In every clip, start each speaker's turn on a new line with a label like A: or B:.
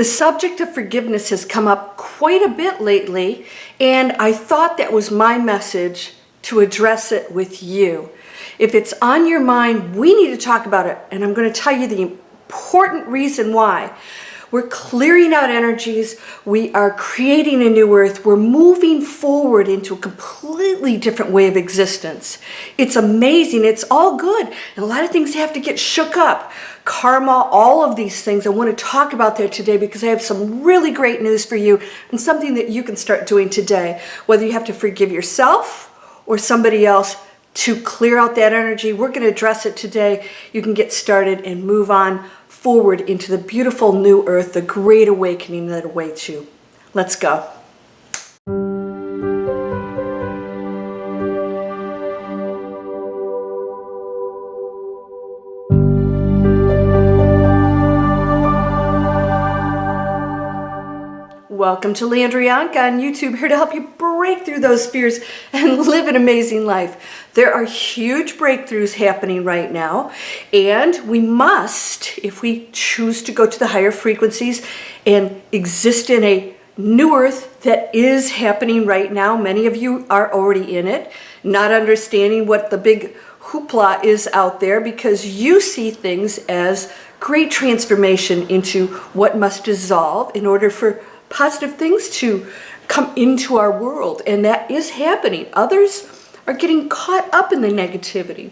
A: The subject of forgiveness has come up quite a bit lately, and I thought that was my message to address it with you. If it's on your mind, we need to talk about it, and I'm going to tell you the important reason why. We're clearing out energies, we are creating a new earth, we're moving forward into a completely different way of existence. It's amazing, it's all good, and a lot of things have to get shook up. Karma, all of these things, I want to talk about that today because I have some really great news for you and something that you can start doing today. Whether you have to forgive yourself or somebody else to clear out that energy, we're going to address it today. You can get started and move on forward into the beautiful new earth, the great awakening that awaits you. Let's go. Welcome to Landria Onkka on YouTube, here to help you break through those fears and live an amazing life. There are huge breakthroughs happening right now, and we must, if we choose to go to the higher frequencies and exist in a new earth that is happening right now. Many of you are already in it, not understanding what the big hoopla is out there because you see things as great transformation into what must dissolve in order for positive things to come into our world, and that is happening. Others are getting caught up in the negativity.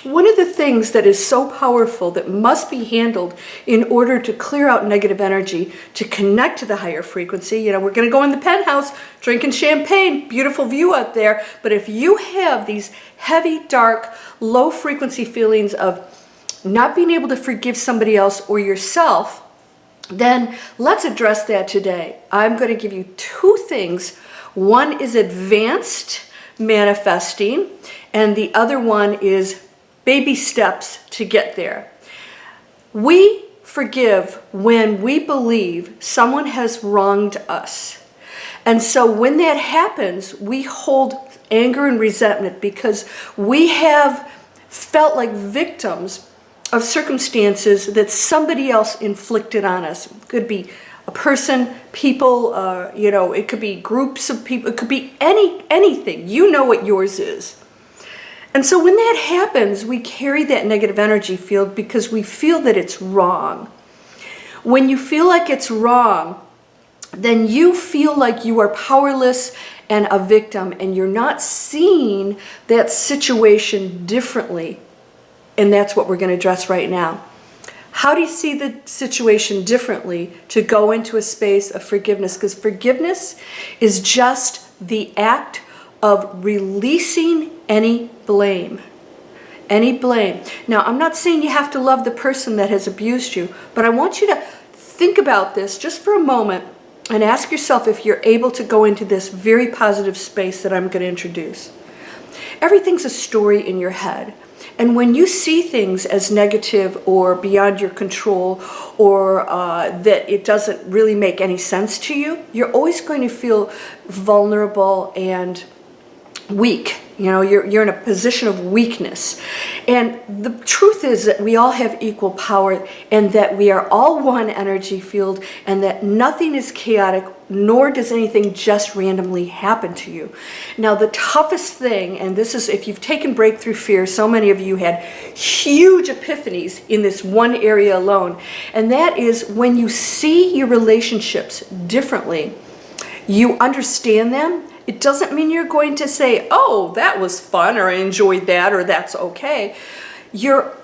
A: One of the things that is so powerful that must be handled in order to clear out negative energy, to connect to the higher frequency, we're going to go in the penthouse drinking champagne, beautiful view out there, but if you have these heavy, dark, low frequency feelings of not being able to forgive somebody else or yourself, then let's address that today. I'm going to give you two things. One is advanced manifesting, and the other one is baby steps to get there. We forgive when we believe someone has wronged us. And so when that happens, we hold anger and resentment because we have felt like victims of circumstances that somebody else inflicted on us. It could be a person, people, it could be groups of people, it could be anything. You know what yours is. And so when that happens, we carry that negative energy field because we feel that it's wrong. When you feel like it's wrong, then you feel like you are powerless and a victim, and you're not seeing that situation differently. And that's what we're going to address right now. How do you see the situation differently to go into a space of forgiveness? Because forgiveness is just the act of releasing any blame. Any blame. Now, I'm not saying you have to love the person that has abused you, but I want you to think about this just for a moment and ask yourself if you're able to go into this very positive space that I'm going to introduce. Everything's a story in your head. And when you see things as negative or beyond your control, or that it doesn't really make any sense to you, you're always going to feel vulnerable and weak. You're in a position of weakness. And the truth is that we all have equal power, and that we are all one energy field, and that nothing is chaotic, nor does anything just randomly happen to you. Now, the toughest thing, and this is if you've taken breakthrough fear, so many of you had huge epiphanies in this one area alone, and that is when you see your relationships differently, you understand them. It doesn't mean you're going to say, oh, that was fun, or I enjoyed that, or that's okay. You're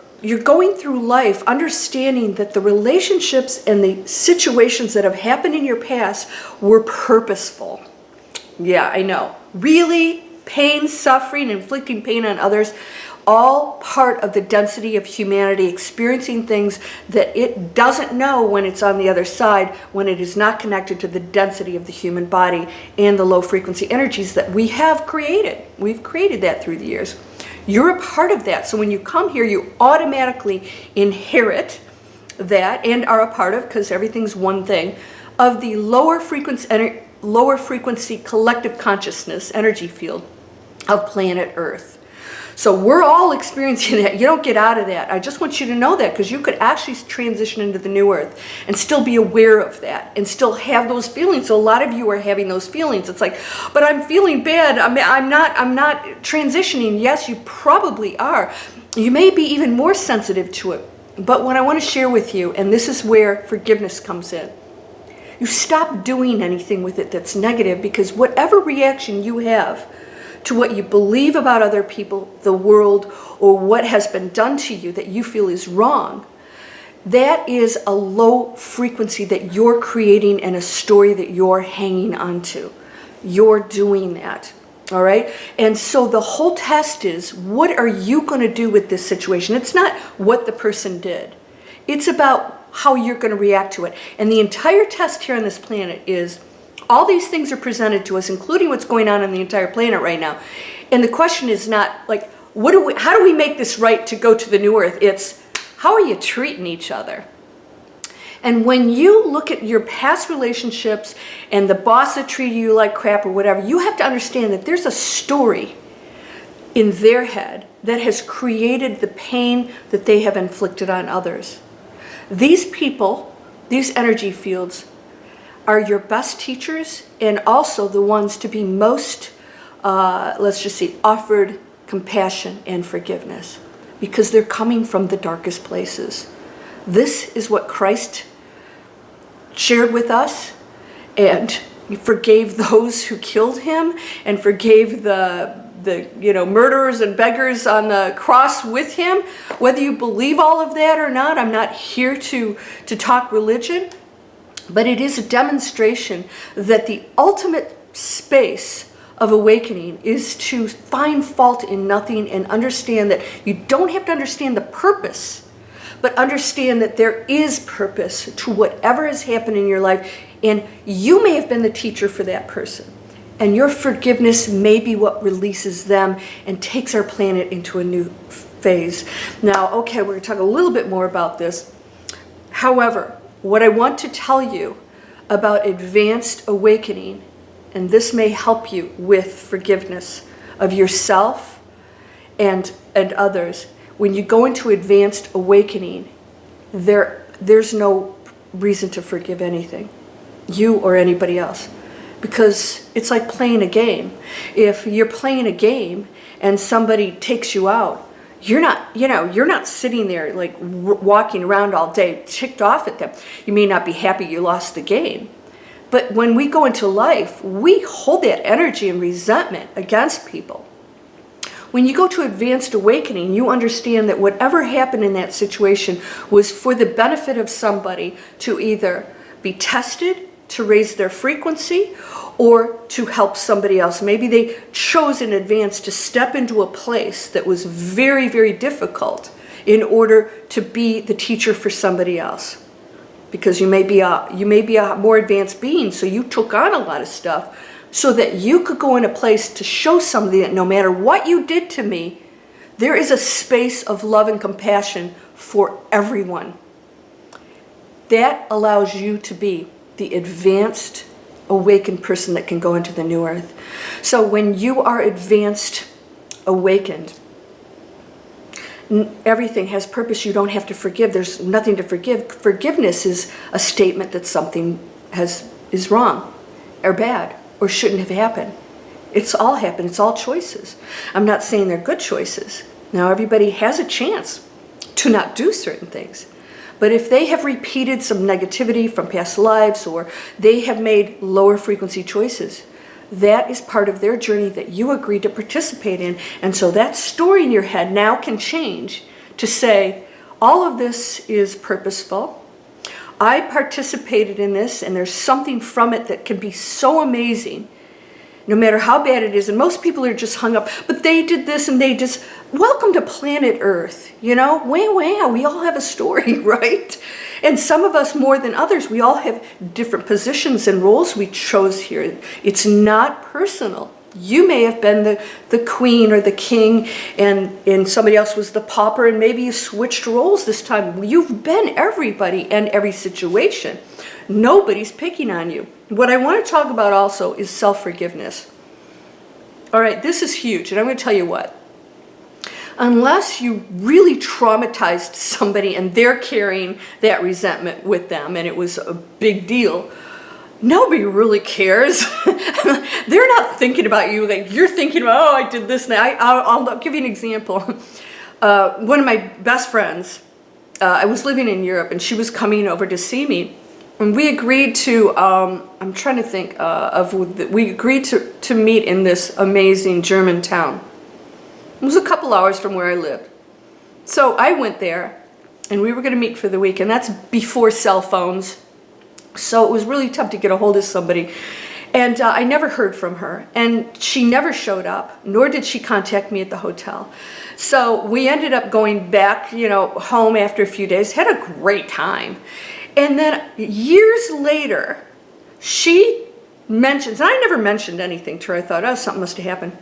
A: going through life understanding that the relationships and the situations that have happened in your past were purposeful. Yeah, I know. Really, pain, suffering, inflicting pain on others, all part of the density of humanity, experiencing things that it doesn't know when it's on the other side, when it is not connected to the density of the human body and the low frequency energies that we have created. We've created that through the years. You're a part of that. So when you come here, you automatically inherit that and are a part of, because everything's one thing, of the lower frequency collective consciousness energy field of planet Earth. So we're all experiencing that. You don't get out of that. I just want you to know that, because you could actually transition into the new earth and still be aware of that and still have those feelings. So a lot of you are having those feelings. It's like, but I'm feeling bad. I'm not transitioning. Yes, you probably are. You may be even more sensitive to it. But what I want to share with you, and this is where forgiveness comes in, you stop doing anything with it that's negative, because whatever reaction you have to what you believe about other people, the world, or what has been done to you that you feel is wrong, that is a low frequency that you're creating and a story that you're hanging on to. You're doing that. All right. And so the whole test is, what are you going to do with this situation? It's not what the person did. It's about how you're going to react to it. And the entire test here on this planet is, all these things are presented to us, including what's going on the entire planet right now. And the question is not like, how do we make this right to go to the new earth? It's, how are you treating each other? And when you look at your past relationships and the boss that treated you like crap or whatever, you have to understand that there's a story in their head that has created the pain that they have inflicted on others. These people, these energy fields, are your best teachers, and also the ones to be most, let's just say, offered compassion and forgiveness, because they're coming from the darkest places. This is what Christ shared with us, and he forgave those who killed him and forgave the murderers and beggars on the cross with him. Whether you believe all of that or not, I'm not here to talk religion, but it is a demonstration that the ultimate space of awakening is to find fault in nothing and understand that you don't have to understand the purpose, but understand that there is purpose to whatever has happened in your life, and you may have been the teacher for that person. And your forgiveness may be what releases them and takes our planet into a new phase. Now, okay, we're going to talk a little bit more about this. However, what I want to tell you about advanced awakening, and this may help you with forgiveness of yourself and others. When you go into advanced awakening, there's no reason to forgive anything, you or anybody else, because it's like playing a game. If you're playing a game and somebody takes you out, you're not sitting there like walking around all day ticked off at them. You may not be happy you lost the game, but when we go into life, we hold that energy and resentment against people. When you go to advanced awakening, you understand that whatever happened in that situation was for the benefit of somebody to either be tested, to raise their frequency, or to help somebody else. Maybe they chose in advance to step into a place that was very, very difficult in order to be the teacher for somebody else. Because you may be a more advanced being, so you took on a lot of stuff, so that you could go in a place to show somebody that no matter what you did to me, there is a space of love and compassion for everyone. That allows you to be the advanced, awakened person that can go into the new earth. So when you are advanced, awakened, everything has purpose. You don't have to forgive. There's nothing to forgive. Forgiveness is a statement that something is wrong or bad or shouldn't have happened. It's all happened. It's all choices. I'm not saying they're good choices. Now, everybody has a chance to not do certain things. But if they have repeated some negativity from past lives, or they have made lower frequency choices, that is part of their journey that you agreed to participate in. And so that story in your head now can change to say, all of this is purposeful. I participated in this, and there's something from it that can be so amazing, no matter how bad it is. And most people are just hung up, but they did this and they just, welcome to planet Earth, wow, we all have a story, right? And some of us more than others, we all have different positions and roles we chose here. It's not personal. You may have been the queen or the king, and somebody else was the pauper, and maybe you switched roles this time. You've been everybody and every situation. Nobody's picking on you. What I want to talk about also is self-forgiveness. All right, this is huge, and I'm going to tell you what. unless you really traumatized somebody and they're carrying that resentment with them and it was a big deal, nobody really cares. They're not thinking about you like you're thinking about, oh, I did this. And I'll give you an example. One of my best friends, I was living in Europe and she was coming over to see me. And we agreed to, I'm trying to think we agreed to meet in this amazing German town. It was a couple hours from where I lived. So I went there and we were going to meet for the week, and that's before cell phones. So it was really tough to get a hold of somebody. And I never heard from her, and she never showed up, nor did she contact me at the hotel. So we ended up going back, home after a few days, had a great time. And then years later, she mentions, and I never mentioned anything to her. I thought, oh, something must have happened.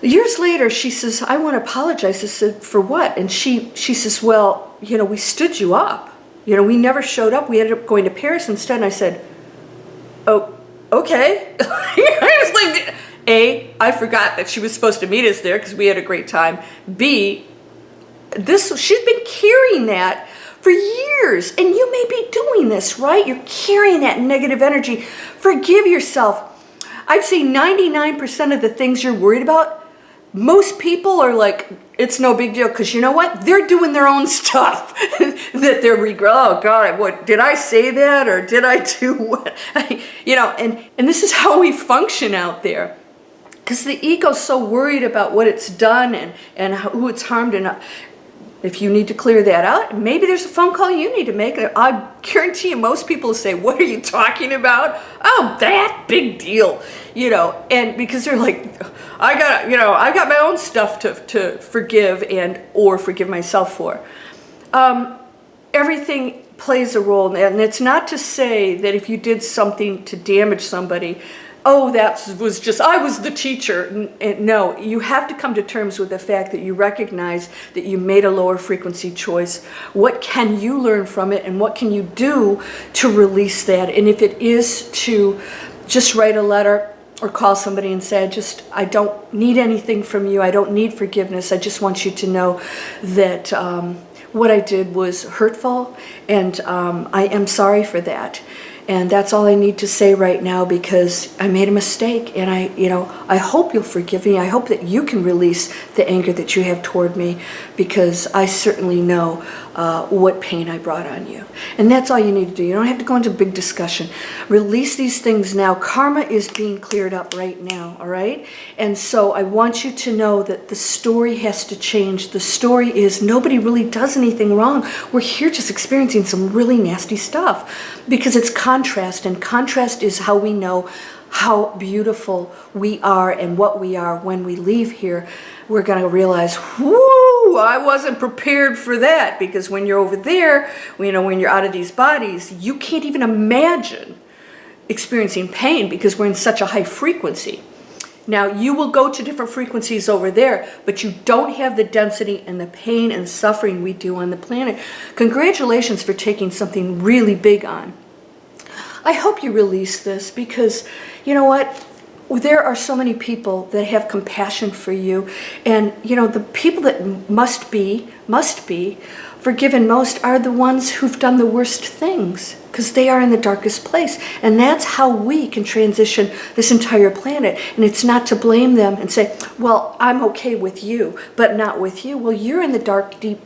A: Years later, she says, I want to apologize. I said, for what? And she says, well, we stood you up. We never showed up. We ended up going to Paris instead. And I said, oh, okay. I was like, A, I forgot that she was supposed to meet us there because we had a great time. B, she's been carrying that for years, and you may be doing this, right? You're carrying that negative energy. Forgive yourself. I'd say 99% of the things you're worried about, most people are like, it's no big deal, because you know what? They're doing their own stuff that they're oh God, what, did I say that, or did I do what? And this is how we function out there. Because the ego's so worried about what it's done and who it's harmed. And if you need to clear that out, maybe there's a phone call you need to make. I guarantee you most people say, what are you talking about? Oh, that big deal, and because they're like, I got my own stuff to forgive or forgive myself for. Everything plays a role, and it's not to say that if you did something to damage somebody, oh, I was the teacher. No, you have to come to terms with the fact that you recognize that you made a lower frequency choice. What can you learn from it, and what can you do to release that? And if it is to just write a letter or call somebody and say, I don't need anything from you. I don't need forgiveness. I just want you to know that what I did was hurtful, and I am sorry for that. And that's all I need to say right now, because I made a mistake, and I hope you'll forgive me. I hope that you can release the anger that you have toward me, because I certainly know what pain I brought on you. And that's all you need to do. You don't have to go into a big discussion. Release these things now. Karma is being cleared up right now, all right? And so I want you to know that the story has to change. The story is nobody really does anything wrong. We're here just experiencing some really nasty stuff, because it's contrast, and contrast is how we know how beautiful we are and what we are. When we leave here, we're going to realize, whoo, I wasn't prepared for that, because when you're over there, when you're out of these bodies, you can't even imagine experiencing pain, because we're in such a high frequency. Now, you will go to different frequencies over there, but you don't have the density and the pain and suffering we do on the planet. Congratulations for taking something really big on. I hope you release this, because you know what? There are so many people that have compassion for you, and the people that must be forgiven most are the ones who've done the worst things, because they are in the darkest place. And that's how we can transition this entire planet. And it's not to blame them and say, well, I'm okay with you, but not with you. Well, you're in the dark, deep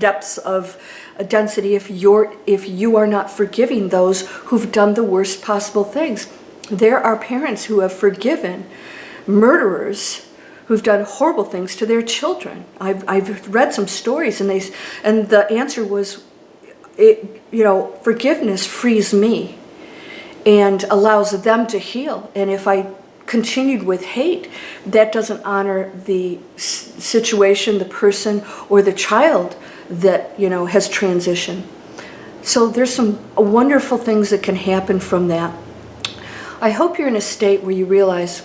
A: depths of density if you are not forgiving those who've done the worst possible things. There are parents who have forgiven murderers who've done horrible things to their children. I've read some stories, and the answer was, forgiveness frees me and allows them to heal. And if I continued with hate, that doesn't honor the situation, the person, or the child that has transitioned. So there's some wonderful things that can happen from that. I hope you're in a state where you realize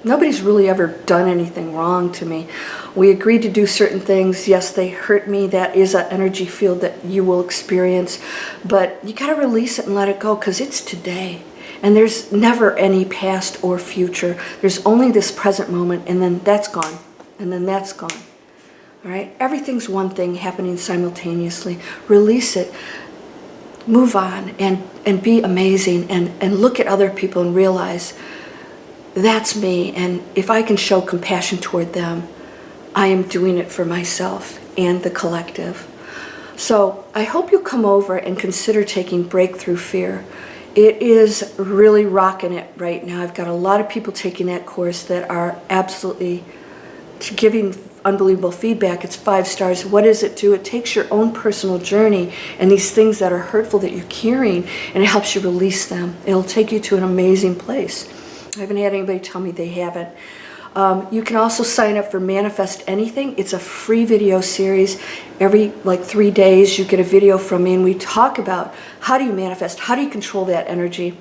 A: nobody's really ever done anything wrong to me. We agreed to do certain things. Yes, they hurt me. That is an energy field that you will experience. But you got to release it and let it go, because it's today. And there's never any past or future. There's only this present moment, and then that's gone. and then that's gone. All right? Everything's one thing happening simultaneously. Release it. Move on and be amazing and look at other people and realize that's me, and if I can show compassion toward them, I am doing it for myself and the collective. So I hope you'll come over and consider taking Breakthrough Fear. It is really rocking it right now. I've got a lot of people taking that course that are absolutely giving unbelievable feedback. It's 5 stars. What does it do? It takes your own personal journey and these things that are hurtful that you're carrying, and it helps you release them. It'll take you to an amazing place. I haven't had anybody tell me they haven't. You can also sign up for Manifest Anything. It's a free video series. Every 3 days you get a video from me, and we talk about how do you manifest, how do you control that energy.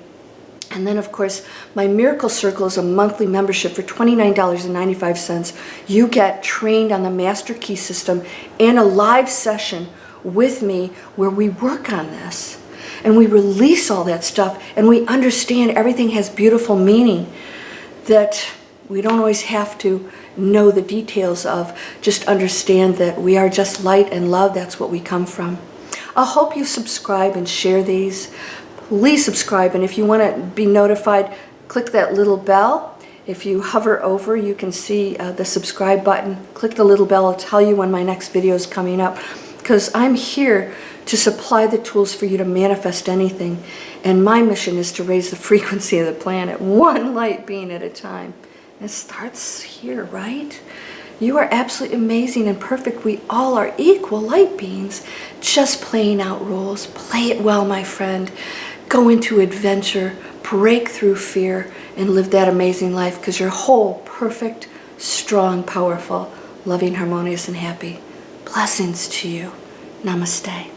A: And then, of course, my Miracle Circle is a monthly membership for $29.95. You get trained on the Master Key System and a live session with me where we work on this. And we release all that stuff, and we understand everything has beautiful meaning that we don't always have to know the details of. Just understand that we are just light and love. That's what we come from. I hope you subscribe and share these. Please subscribe, and if you want to be notified, click that little bell. If you hover over, you can see the subscribe button. Click the little bell. It'll tell you when my next video is coming up, because I'm here to supply the tools for you to manifest anything. And my mission is to raise the frequency of the planet, one light being at a time. It starts here, right? You are absolutely amazing and perfect. We all are equal light beings, just playing out roles. Play it well, my friend. Go into adventure, break through fear, and live that amazing life, because you're whole, perfect, strong, powerful, loving, harmonious, and happy. Blessings to you. Namaste.